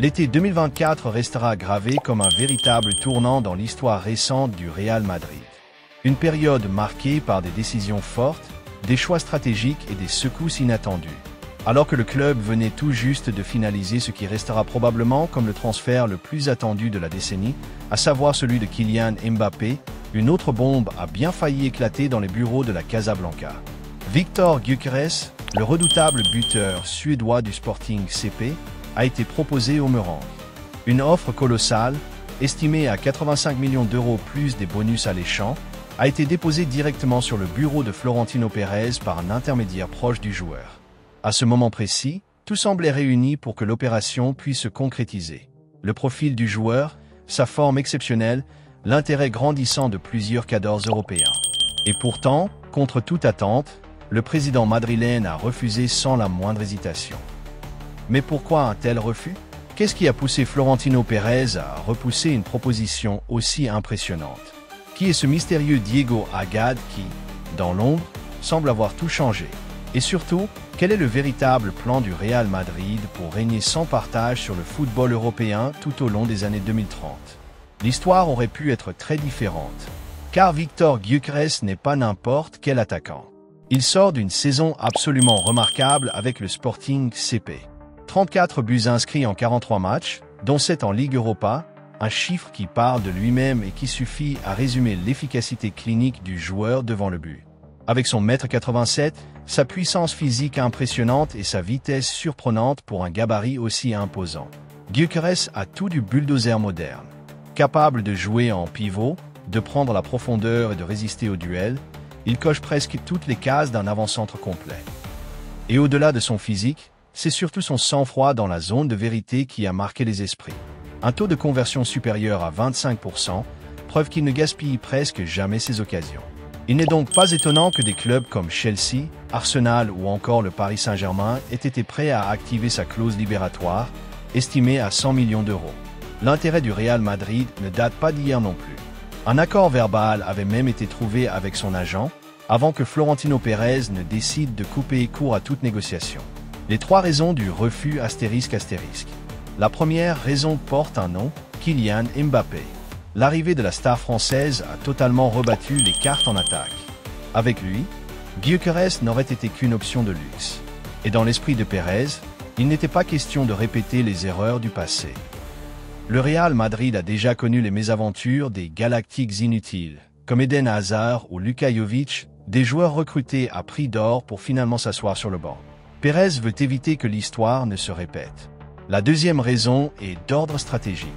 L'été 2024 restera gravé comme un véritable tournant dans l'histoire récente du Real Madrid. Une période marquée par des décisions fortes, des choix stratégiques et des secousses inattendues. Alors que le club venait tout juste de finaliser ce qui restera probablement comme le transfert le plus attendu de la décennie, à savoir celui de Kylian Mbappé, une autre bombe a bien failli éclater dans les bureaux de la Casablanca. Victor Gyökeres, le redoutable buteur suédois du Sporting CP, a été proposé au Merengue. Une offre colossale, estimée à 85 millions d'euros plus des bonus alléchants, a été déposée directement sur le bureau de Florentino Pérez par un intermédiaire proche du joueur. À ce moment précis, tout semblait réuni pour que l'opération puisse se concrétiser. Le profil du joueur, sa forme exceptionnelle, l'intérêt grandissant de plusieurs cadors européens. Et pourtant, contre toute attente, le président madrilène a refusé sans la moindre hésitation. Mais pourquoi un tel refus? Qu'est-ce qui a poussé Florentino Pérez à repousser une proposition aussi impressionnante? Qui est ce mystérieux Diego Agad qui, dans l'ombre, semble avoir tout changé? Et surtout, quel est le véritable plan du Real Madrid pour régner sans partage sur le football européen tout au long des années 2030? L'histoire aurait pu être très différente, car Victor Gyökeres n'est pas n'importe quel attaquant. Il sort d'une saison absolument remarquable avec le Sporting CP. 34 buts inscrits en 43 matchs, dont 7 en Ligue Europa, un chiffre qui parle de lui-même et qui suffit à résumer l'efficacité clinique du joueur devant le but. Avec son 1,87 m, sa puissance physique impressionnante et sa vitesse surprenante pour un gabarit aussi imposant, Gyökeres a tout du bulldozer moderne. Capable de jouer en pivot, de prendre la profondeur et de résister au duel, il coche presque toutes les cases d'un avant-centre complet. Et au-delà de son physique, c'est surtout son sang-froid dans la zone de vérité qui a marqué les esprits. Un taux de conversion supérieur à 25%, preuve qu'il ne gaspille presque jamais ses occasions. Il n'est donc pas étonnant que des clubs comme Chelsea, Arsenal ou encore le Paris Saint-Germain aient été prêts à activer sa clause libératoire, estimée à 100 millions d'euros. L'intérêt du Real Madrid ne date pas d'hier non plus. Un accord verbal avait même été trouvé avec son agent, avant que Florentino Pérez ne décide de couper court à toute négociation. Les 3 raisons du refus ***. La première raison porte un nom, Kylian Mbappé. L'arrivée de la star française a totalement rebattu les cartes en attaque. Avec lui, Gyökeres n'aurait été qu'une option de luxe. Et dans l'esprit de Pérez, il n'était pas question de répéter les erreurs du passé. Le Real Madrid a déjà connu les mésaventures des galactiques inutiles, comme Eden Hazard ou Luka Jovic, des joueurs recrutés à prix d'or pour finalement s'asseoir sur le banc. Pérez veut éviter que l'histoire ne se répète. La deuxième raison est d'ordre stratégique.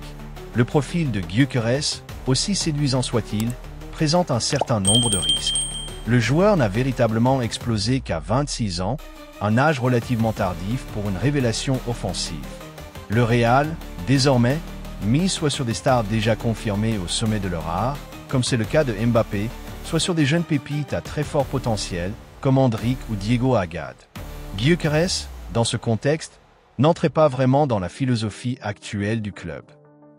Le profil de Gyökeres, aussi séduisant soit-il, présente un certain nombre de risques. Le joueur n'a véritablement explosé qu'à 26 ans, un âge relativement tardif pour une révélation offensive. Le Real, désormais, mise soit sur des stars déjà confirmées au sommet de leur art, comme c'est le cas de Mbappé, soit sur des jeunes pépites à très fort potentiel, comme Endrick ou Diego Agad. Gyökeres, dans ce contexte, n'entrait pas vraiment dans la philosophie actuelle du club.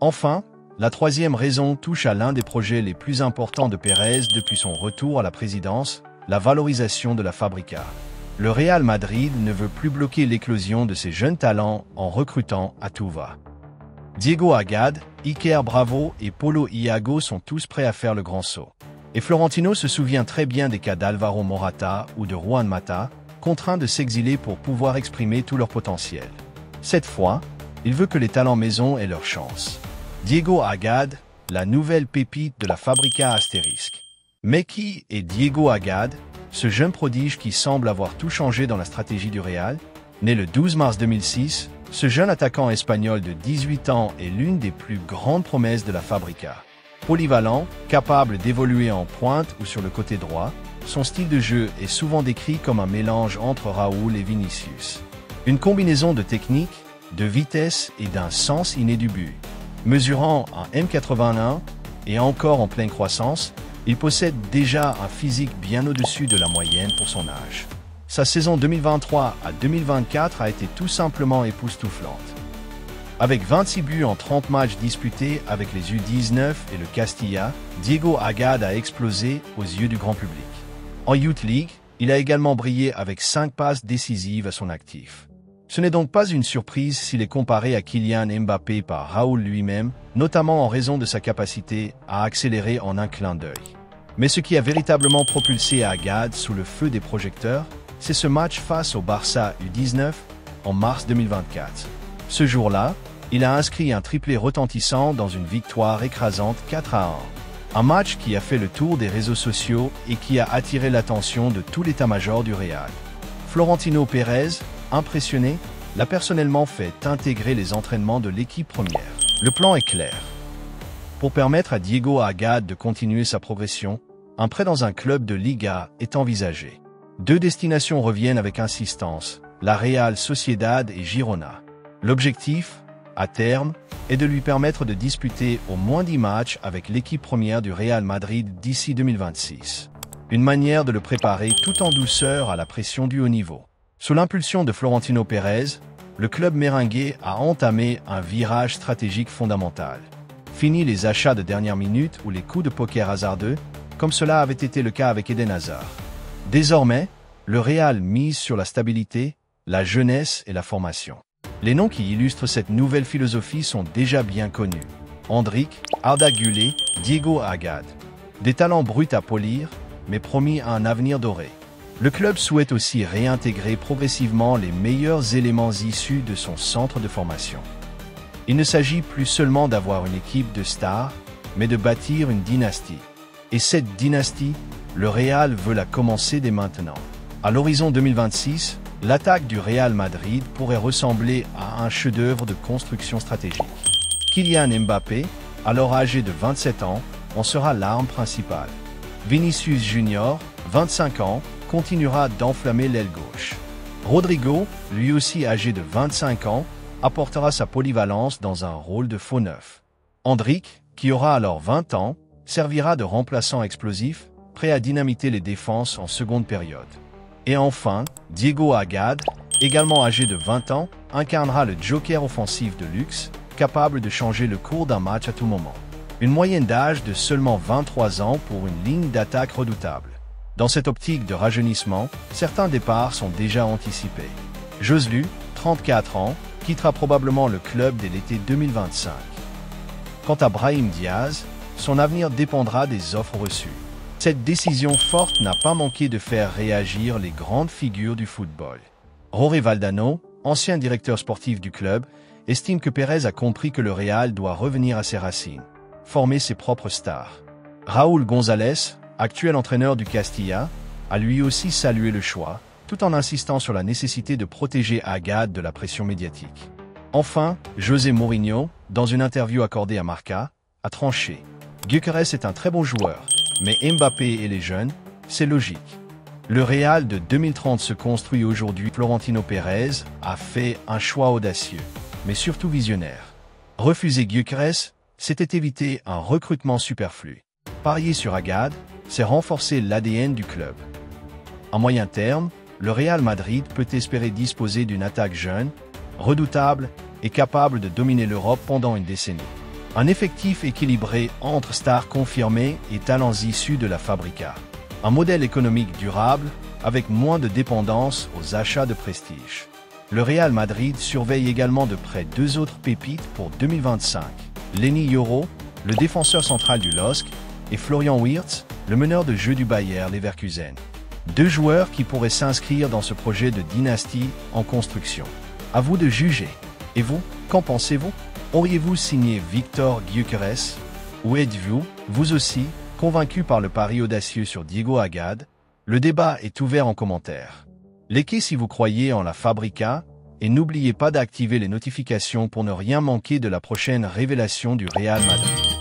Enfin, la troisième raison touche à l'un des projets les plus importants de Pérez depuis son retour à la présidence, la valorisation de la Fabrica. Le Real Madrid ne veut plus bloquer l'éclosion de ses jeunes talents en recrutant à tout va. Diego Agad, Iker Bravo et Paulo Iago sont tous prêts à faire le grand saut. Et Florentino se souvient très bien des cas d'Alvaro Morata ou de Juan Mata, contraints de s'exiler pour pouvoir exprimer tout leur potentiel. Cette fois, il veut que les talents maison aient leur chance. Diego Agad, la nouvelle pépite de la Fabrica ***. Mais qui est Diego Agad, ce jeune prodige qui semble avoir tout changé dans la stratégie du Real? Né le 12 mars 2006, ce jeune attaquant espagnol de 18 ans est l'une des plus grandes promesses de la Fabrica. Polyvalent, capable d'évoluer en pointe ou sur le côté droit, son style de jeu est souvent décrit comme un mélange entre Raúl et Vinicius. Une combinaison de technique, de vitesse et d'un sens inné du but. Mesurant un 1,81 m et encore en pleine croissance, il possède déjà un physique bien au-dessus de la moyenne pour son âge. Sa saison 2023 à 2024 a été tout simplement époustouflante. Avec 26 buts en 30 matchs disputés avec les U19 et le Castilla, Diego Agad a explosé aux yeux du grand public. En Youth League, il a également brillé avec 5 passes décisives à son actif. Ce n'est donc pas une surprise s'il est comparé à Kylian Mbappé par Raoul lui-même, notamment en raison de sa capacité à accélérer en un clin d'œil. Mais ce qui a véritablement propulsé Agad sous le feu des projecteurs, c'est ce match face au Barça U19 en mars 2024. Ce jour-là, il a inscrit un triplé retentissant dans une victoire écrasante 4-1. Un match qui a fait le tour des réseaux sociaux et qui a attiré l'attention de tout l'état-major du Real. Florentino Pérez, impressionné, l'a personnellement fait intégrer les entraînements de l'équipe première. Le plan est clair. Pour permettre à Diego Agad de continuer sa progression, un prêt dans un club de Liga est envisagé. 2 destinations reviennent avec insistance, la Real Sociedad et Girona. L'objectif, à terme, est de lui permettre de disputer au moins 10 matchs avec l'équipe première du Real Madrid d'ici 2026. Une manière de le préparer tout en douceur à la pression du haut niveau. Sous l'impulsion de Florentino Pérez, le club merengue a entamé un virage stratégique fondamental. Fini les achats de dernière minute ou les coups de poker hasardeux, comme cela avait été le cas avec Eden Hazard. Désormais, le Real mise sur la stabilité, la jeunesse et la formation. Les noms qui illustrent cette nouvelle philosophie sont déjà bien connus. Endrick, Arda Güler, Diego Agad. Des talents bruts à polir, mais promis à un avenir doré. Le club souhaite aussi réintégrer progressivement les meilleurs éléments issus de son centre de formation. Il ne s'agit plus seulement d'avoir une équipe de stars, mais de bâtir une dynastie. Et cette dynastie, le Real veut la commencer dès maintenant. À l'horizon 2026, l'attaque du Real Madrid pourrait ressembler à un chef-d'œuvre de construction stratégique. Kylian Mbappé, alors âgé de 27 ans, en sera l'arme principale. Vinicius Junior, 25 ans, continuera d'enflammer l'aile gauche. Rodrigo, lui aussi âgé de 25 ans, apportera sa polyvalence dans un rôle de faux neuf. Endrick, qui aura alors 20 ans, servira de remplaçant explosif, prêt à dynamiter les défenses en seconde période. Et enfin, Diego Agad, également âgé de 20 ans, incarnera le joker offensif de luxe, capable de changer le cours d'un match à tout moment. Une moyenne d'âge de seulement 23 ans pour une ligne d'attaque redoutable. Dans cette optique de rajeunissement, certains départs sont déjà anticipés. Joselu, 34 ans, quittera probablement le club dès l'été 2025. Quant à Brahim Diaz, son avenir dépendra des offres reçues. Cette décision forte n'a pas manqué de faire réagir les grandes figures du football. Jorge Valdano, ancien directeur sportif du club, estime que Pérez a compris que le Real doit revenir à ses racines, former ses propres stars. Raúl González, actuel entraîneur du Castilla, a lui aussi salué le choix, tout en insistant sur la nécessité de protéger Agad de la pression médiatique. Enfin, José Mourinho, dans une interview accordée à Marca, a tranché. Gyökeres est un très bon joueur, mais Mbappé et les jeunes, c'est logique. Le Real de 2030 se construit aujourd'hui. Florentino Pérez a fait un choix audacieux, mais surtout visionnaire. Refuser Gyökeres, c'était éviter un recrutement superflu. Parier sur Agad, c'est renforcer l'ADN du club. À moyen terme, le Real Madrid peut espérer disposer d'une attaque jeune, redoutable et capable de dominer l'Europe pendant une décennie. Un effectif équilibré entre stars confirmées et talents issus de la Fabrica. Un modèle économique durable avec moins de dépendance aux achats de prestige. Le Real Madrid surveille également de près 2 autres pépites pour 2025. Lenny Yoro, le défenseur central du LOSC, et Florian Wirtz, le meneur de jeu du Bayer Leverkusen. 2 joueurs qui pourraient s'inscrire dans ce projet de dynastie en construction. À vous de juger. Et vous, qu'en pensez-vous? Auriez-vous signé Victor Gyökeres? Ou êtes-vous, vous aussi, convaincu par le pari audacieux sur Diego Agad? Le débat est ouvert en commentaire. Likez si vous croyez en la Fabrica, et n'oubliez pas d'activer les notifications pour ne rien manquer de la prochaine révélation du Real Madrid.